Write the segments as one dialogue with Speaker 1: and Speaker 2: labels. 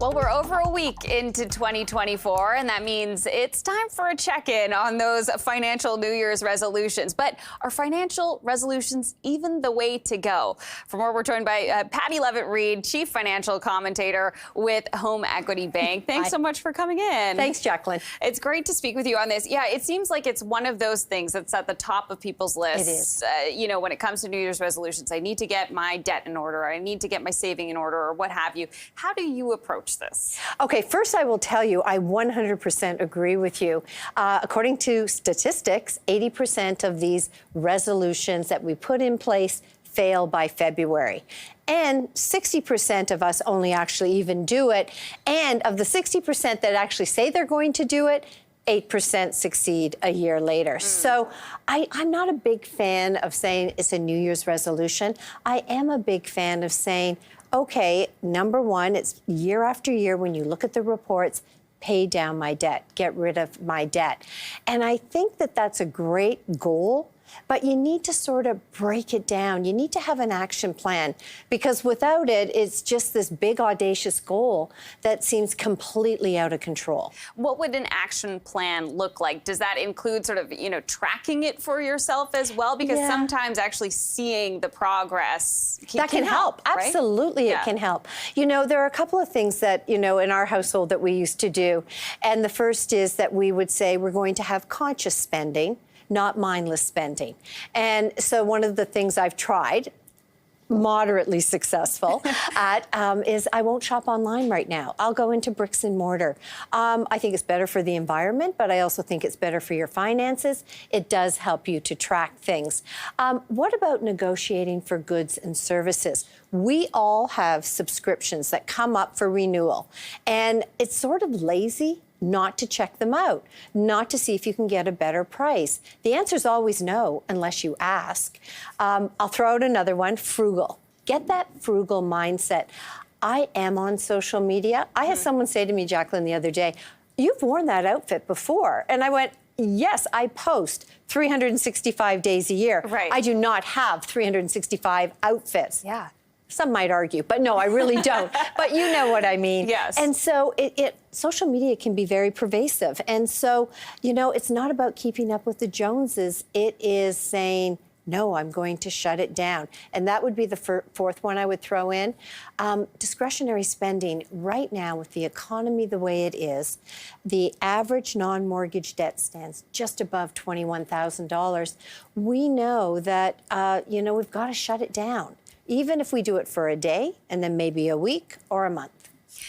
Speaker 1: Well, we're over a week into 2024, and that means it's time for a check-in on those financial New Year's resolutions. But are financial resolutions even the way to go? For more, we're joined by Patty Lovett-Reid, Chief Financial Commentator with HomeEquity Bank. Thanks so much for coming in.
Speaker 2: Thanks, Jacqueline.
Speaker 1: It's great to speak with you on this. Yeah, it seems like it's one of those things that's at the top of people's lists.
Speaker 2: It is.
Speaker 1: When it comes to New Year's resolutions, I need to get my debt in order, I need to get my saving in order, or what have you. How do you approach this?
Speaker 2: Okay, first I will tell you, I 100% agree with you. According to statistics, 80% of these resolutions that we put in place fail by February. And 60% of us only actually even do it. And of the 60% that actually say they're going to do it, 8% succeed a year later. So I'm not a big fan of saying it's a New Year's resolution. I am a big fan of saying, okay, number one, it's year after year when you look at the reports, pay down my debt, get rid of my debt. And I think that that's a great goal, but you need to sort of break it down. You need to have an action plan, because without it, it's just this big, audacious goal that seems completely out of control.
Speaker 1: What would an action plan look like? Does that include sort of, tracking it for yourself as well? Because sometimes actually seeing the progress
Speaker 2: can help.
Speaker 1: Right?
Speaker 2: Absolutely, it can help. There are a couple of things that, in our household that we used to do. And the first is that we would say we're going to have conscious spending, not mindless spending. And so one of the things I've tried, moderately successful at, is I won't shop online right now. I'll go into bricks and mortar. I think it's better for the environment, but I also think it's better for your finances. It does help you to track things. What about negotiating for goods and services? We all have subscriptions that come up for renewal, and it's sort of lazy not to check them out, not to see if you can get a better price. The answer is always no, unless you ask. I'll throw out another one, frugal. Get that frugal mindset. I am on social media. I had someone say to me, Jacqueline, the other day, you've worn that outfit before. And I went, yes, I post 365 days a year.
Speaker 1: Right.
Speaker 2: I do not have 365 outfits.
Speaker 1: Yeah.
Speaker 2: Some might argue, but no, I really don't. But you know what I mean.
Speaker 1: Yes.
Speaker 2: And so social media can be very pervasive. And so, it's not about keeping up with the Joneses. It is saying, no, I'm going to shut it down. And that would be the fourth one I would throw in. Discretionary spending. Right now, with the economy the way it is, the average non-mortgage debt stands just above $21,000. We know that, we've got to shut it down, even if we do it for a day and then maybe a week or a month.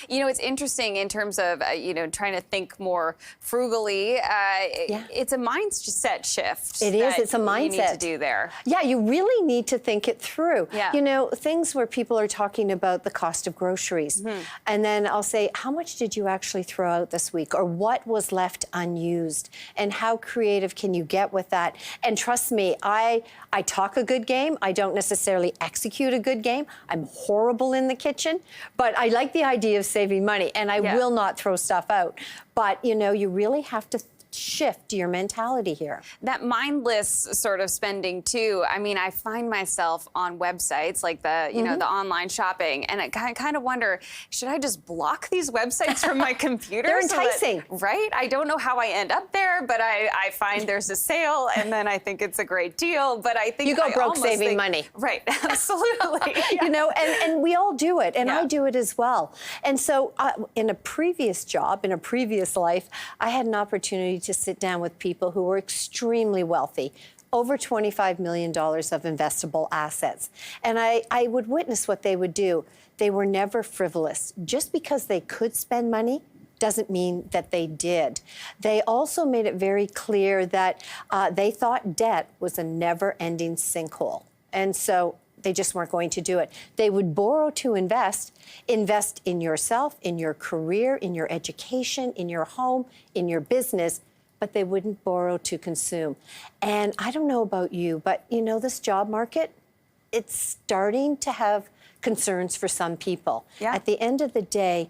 Speaker 1: It's interesting in terms of, trying to think more frugally. It's a mindset shift.
Speaker 2: It is. It's a mindset.
Speaker 1: You need to do there.
Speaker 2: Yeah, you really need to think it through.
Speaker 1: Yeah.
Speaker 2: Things where people are talking about the cost of groceries. And then I'll say, how much did you actually throw out this week? Or what was left unused? And how creative can you get with that? And trust me, I talk a good game. I don't necessarily execute a good game. I'm horrible in the kitchen. But I like the idea of saving money, and I will not throw stuff out. But, you really have to shift your mentality here.
Speaker 1: That mindless sort of spending too. I mean, I find myself on websites like the, the online shopping, and I kind of wonder, should I just block these websites from my computer?
Speaker 2: They're enticing.
Speaker 1: Right? I don't know how I end up there, but I find there's a sale, and then I think it's a great deal. But I think
Speaker 2: you go broke saving money.
Speaker 1: Right. Absolutely.
Speaker 2: And we all do it, and I do it as well. And so in a previous job, in a previous life, I had an opportunity to sit down with people who were extremely wealthy, over $25 million of investable assets. And I would witness what they would do. They were never frivolous. Just because they could spend money doesn't mean that they did. They also made it very clear that they thought debt was a never-ending sinkhole. And so they just weren't going to do it. They would borrow to invest in yourself, in your career, in your education, in your home, in your business, but they wouldn't borrow to consume. And I don't know about you, but this job market, it's starting to have concerns for some people.
Speaker 1: Yeah.
Speaker 2: At the end of the day,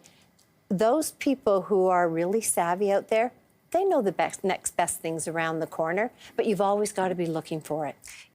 Speaker 2: those people who are really savvy out there, they know the next best things around the corner, but you've always got to be looking for it.